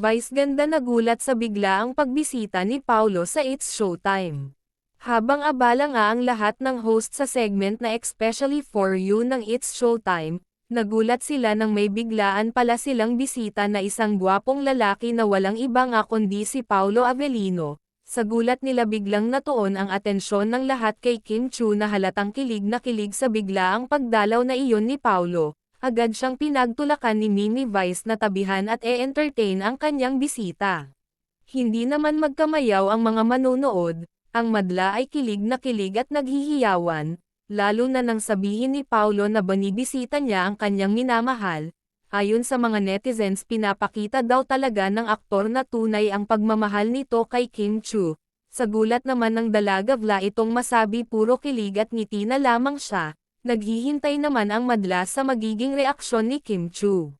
Vice ganda nagulat sa biglaang pagbisita ni Paulo sa It's Showtime. Habang abala nga ang lahat ng host sa segment na Especially For You ng It's Showtime, nagulat sila nang may biglaan pala silang bisita na isang gwapong lalaki na walang iba nga kundi si Paulo Avellino. Sa gulat nila biglang natuon ang atensyon ng lahat kay Kim Chu na halatang kilig na kilig sa biglaang pagdalaw na iyon ni Paulo. Agad siyang pinagtulakan ni Mimi Vice na tabihan at e-entertain ang kanyang bisita. Hindi naman magkamayaw ang mga manonood, ang madla ay kilig na kilig at naghihiyawan, lalo na nang sabihin ni Paulo na banibisita niya ang kanyang minamahal. Ayon sa mga netizens pinapakita daw talaga ng aktor na tunay ang pagmamahal nito kay Kim Chu. Sa gulat naman ng dalaga vla itong masabi puro kilig at ngiti na lamang siya. Naghihintay naman ang madla sa magiging reaksyon ni Kim Chu.